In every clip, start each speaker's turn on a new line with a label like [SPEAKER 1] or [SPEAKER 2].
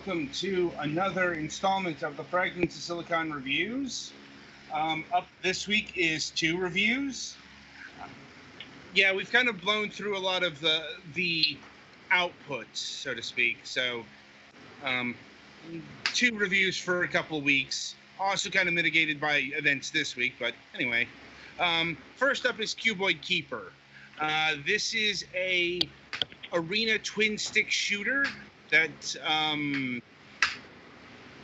[SPEAKER 1] welcome to another installment of the Fragments of Silicon reviews. Up this week is 2 reviews. Yeah, we've kind of blown through a lot of the outputs, so to speak. So, 2 reviews for a couple of weeks. Also kind of mitigated by events this week, but anyway. First up is Cubiod Keeper. This is a arena twin stick shooter that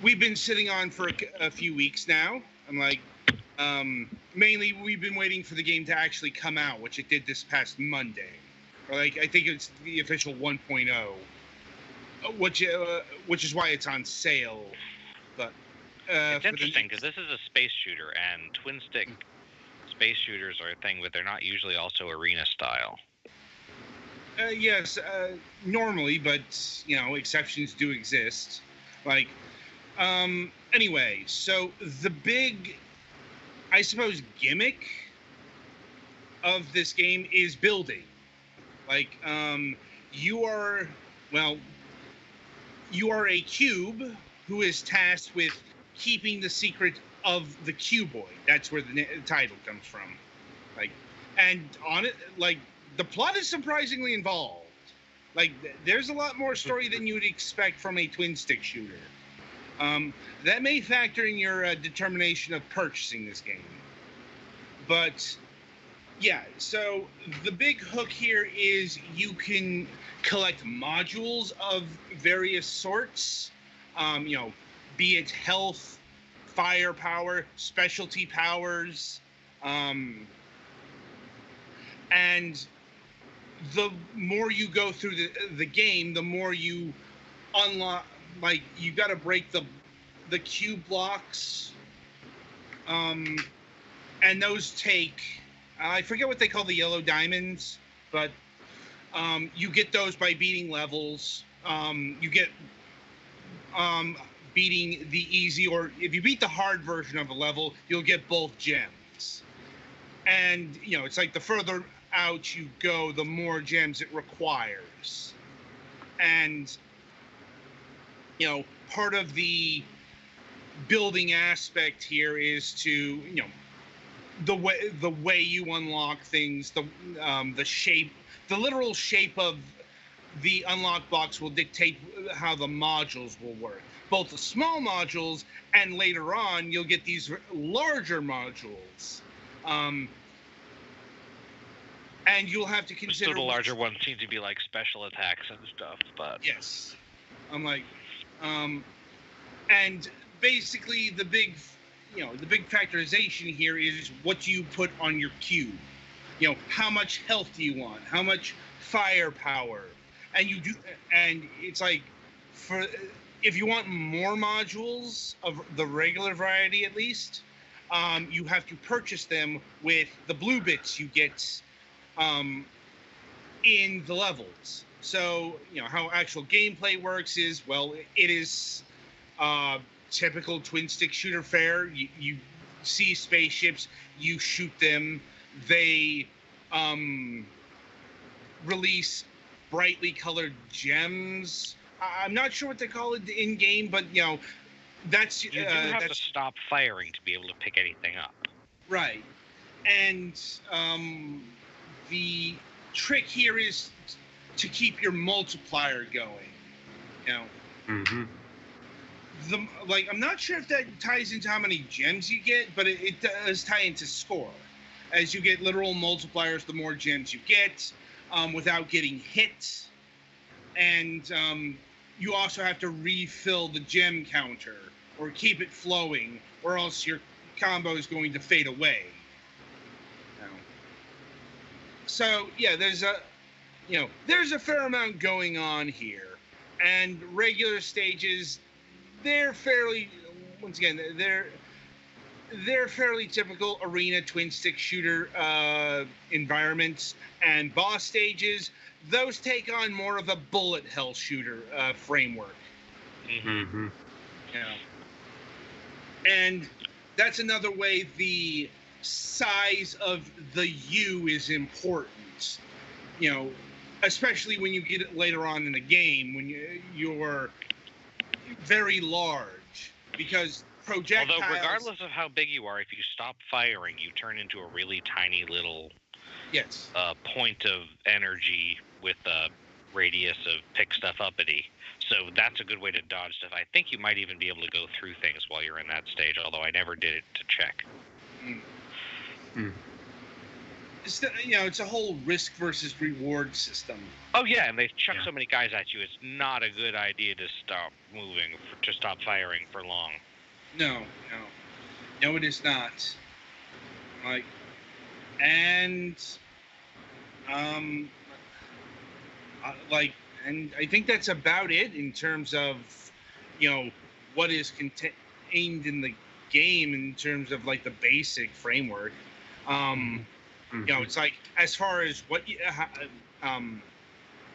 [SPEAKER 1] we've been sitting on for a few weeks now. Mainly we've been waiting for the game to actually come out, which it did this past Monday. Or I think it's the official 1.0, which is why it's on sale. But
[SPEAKER 2] it's interesting because this is a space shooter, and twin stick space shooters are a thing, but they're not usually also arena style.
[SPEAKER 1] Yes, normally, but, exceptions do exist. Anyway, so the big, I suppose, gimmick of this game is building. You are a cube who is tasked with keeping the secret of the cuboid. That's where the title comes from. And on it, the plot is surprisingly involved. There's a lot more story than you would expect from a twin stick shooter. That may factor in your determination of purchasing this game. But, yeah, so the big hook here is you can collect modules of various sorts, be it health, firepower, specialty powers, and the more you go through the game, the more you unlock. You got to break the cube blocks, and those take. I forget what they call the yellow diamonds, but you get those by beating levels. You get beating the easy, or if you beat the hard version of a level, you'll get both gems. And it's the further out you go, the more gems it requires. And part of the building aspect here is to the way you unlock things, the shape, the literal shape of the unlock box will dictate how the modules will work. Both the small modules, and later on you'll get these larger modules. And you'll have to consider.
[SPEAKER 2] So the larger ones seem to be like special attacks and stuff, but
[SPEAKER 1] yes, and basically the big factorization here is what do you put on your cube. How much health do you want? How much firepower? And you do, and it's for if you want more modules of the regular variety, at least, you have to purchase them with the blue bits you get. In the levels. So, how actual gameplay works is, it is typical twin stick shooter fare. You see spaceships, you shoot them, they release brightly colored gems. I'm not sure what they call it in game, but that's
[SPEAKER 2] you do have to stop firing to be able to pick anything up.
[SPEAKER 1] Right. And the trick here is to keep your multiplier going.
[SPEAKER 3] Mm-hmm.
[SPEAKER 1] I'm not sure if that ties into how many gems you get, but it does tie into score. As you get literal multipliers, the more gems you get, without getting hit. And you also have to refill the gem counter or keep it flowing, or else your combo is going to fade away. So yeah, there's a fair amount going on here, and regular stages, they're fairly typical arena twin stick shooter environments, and boss stages, those take on more of a bullet hell shooter framework.
[SPEAKER 3] Mm-hmm.
[SPEAKER 1] And that's another way the size of the U is important. Especially when you get it later on in the game, when you're very large because projectiles.
[SPEAKER 2] Although, regardless of how big you are, if you stop firing, you turn into a really tiny little
[SPEAKER 1] yes,
[SPEAKER 2] point of energy with a radius of pick stuff uppity. So that's a good way to dodge stuff. I think you might even be able to go through things while you're in that stage, although I never did it to check.
[SPEAKER 1] It's a whole risk versus reward system.
[SPEAKER 2] Oh yeah, and they chuck so many guys at you. It's not a good idea to stop moving, to stop firing for long.
[SPEAKER 1] No, it is not. And I think that's about it in terms of, what is contained in the game in terms of like the basic framework. It's like as far as what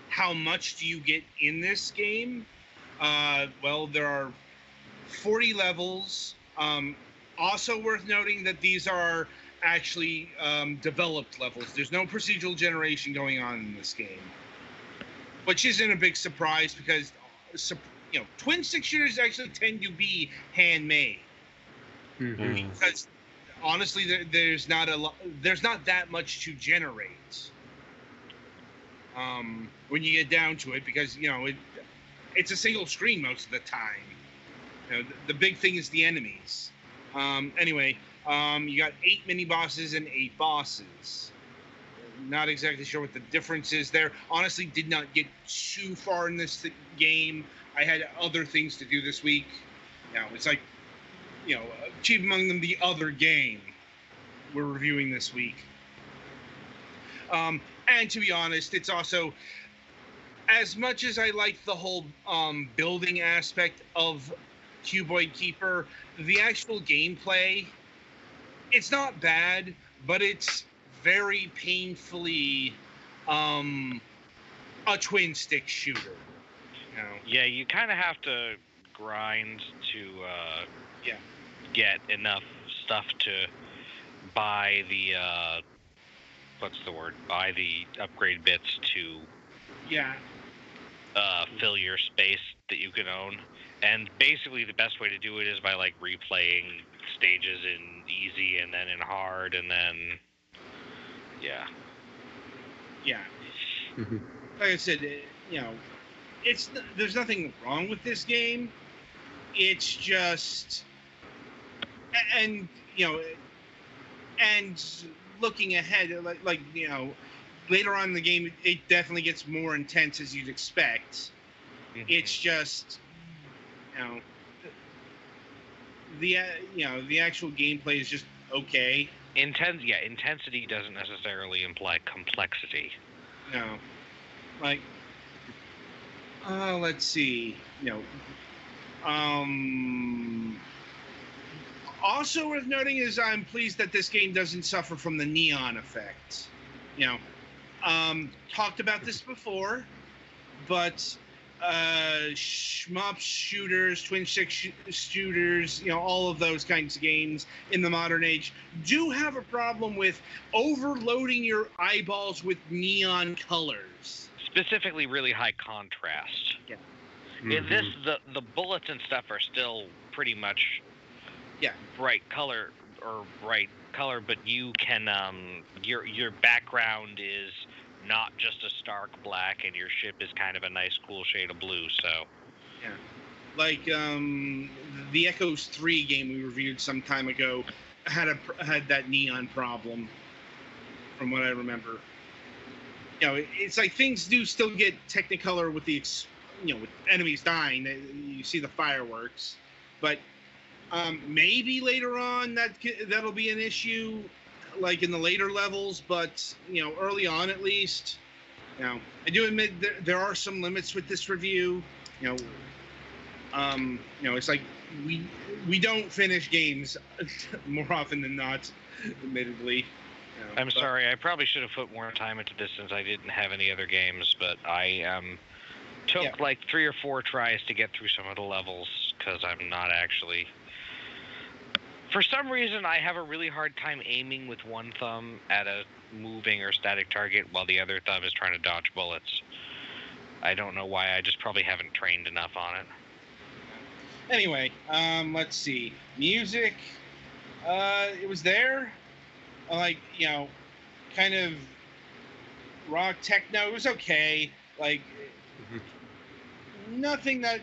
[SPEAKER 1] how much do you get in this game? Well, there are 40 levels. Also worth noting that these are actually developed levels. There's no procedural generation going on in this game, which isn't a big surprise because twin stick shooters actually tend to be handmade. Because honestly, there's not that much to generate when you get down to it, because it's a single screen most of the time. The big thing is the enemies. Anyway, you got 8 mini bosses and 8 bosses. Not exactly sure what the difference is there. Honestly, did not get too far in this game. I had other things to do this week. It's like, chief among them, the other game we're reviewing this week. And to be honest, it's also, as much as I like the whole building aspect of Cubiod Keeper, the actual gameplay, it's not bad, but it's very painfully a twin stick shooter.
[SPEAKER 2] Yeah, you kind of have to grind to get enough stuff to buy the buy the upgrade bits to fill your space that you can own. And basically the best way to do it is by like replaying stages in easy and then in hard and then
[SPEAKER 1] like I said, there's nothing wrong with this game. It's just, and looking ahead, later on in the game, it definitely gets more intense as you'd expect. It's just, the actual gameplay is just okay.
[SPEAKER 2] Intensity doesn't necessarily imply complexity.
[SPEAKER 1] No, let's see. Also worth noting is I'm pleased that this game doesn't suffer from the neon effect. Talked about this before, but shmup shooters, twin stick shooters, all of those kinds of games in the modern age do have a problem with overloading your eyeballs with neon colors.
[SPEAKER 2] Specifically, really high contrast.
[SPEAKER 1] Yeah.
[SPEAKER 2] In this, the bullets and stuff are still pretty much bright color, but you can your background is not just a stark black, and your ship is kind of a nice cool shade of blue. So
[SPEAKER 1] like the Echoes 3 game we reviewed some time ago had that neon problem, from what I remember. It's like things do still get Technicolor with the with enemies dying. You see the fireworks, but maybe later on that'll be an issue, like in the later levels. But early on, at least, I do admit there are some limits with this review. It's like we don't finish games more often than not, admittedly.
[SPEAKER 2] I'm sorry. I probably should have put more time into this since I didn't have any other games, but I took like 3 or 4 tries to get through some of the levels because I'm not actually. For some reason, I have a really hard time aiming with one thumb at a moving or static target while the other thumb is trying to dodge bullets. I don't know why. I just probably haven't trained enough on it.
[SPEAKER 1] Anyway, let's see. Music, it was there. Like, kind of rock techno. It was okay. Like, nothing that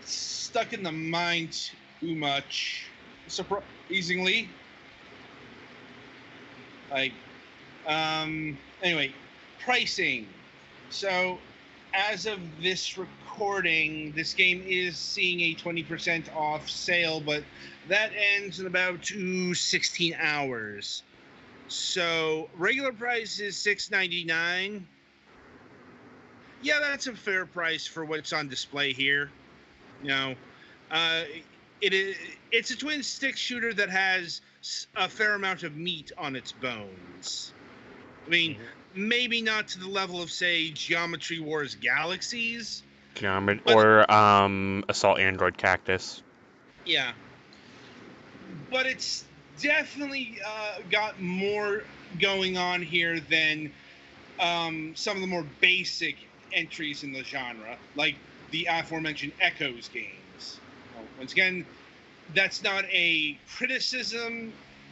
[SPEAKER 1] stuck in the mind too much. Surprisingly. Like, anyway, pricing. So, as of this recording, this game is seeing a 20% off sale, but that ends in about 16 hours. So, regular price is $6.99. Yeah, that's a fair price for what's on display here. It's a twin stick shooter that has a fair amount of meat on its bones. I mean, maybe not to the level of, say, Geometry Wars Galaxies.
[SPEAKER 4] Or Assault Android Cactus.
[SPEAKER 1] Yeah. But it's definitely got more going on here than some of the more basic entries in the genre, like the aforementioned Echoes games. Once again, that's not a criticism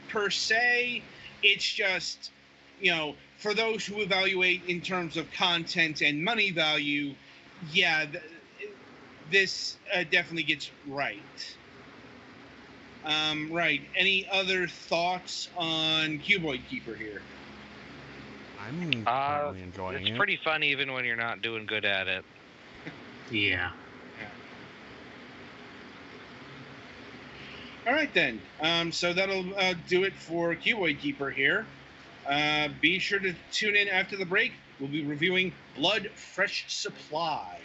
[SPEAKER 1] per se. It's just, for those who evaluate in terms of content and money value, yeah, this definitely gets right. Right. Any other thoughts on Cubiod Keeper here?
[SPEAKER 4] I'm really enjoying it.
[SPEAKER 2] It's pretty fun even when you're not doing good at it.
[SPEAKER 3] Yeah.
[SPEAKER 1] All right, then. So that'll do it for Cubiod Keeper here. Be sure to tune in after the break. We'll be reviewing Blood Fresh Supply.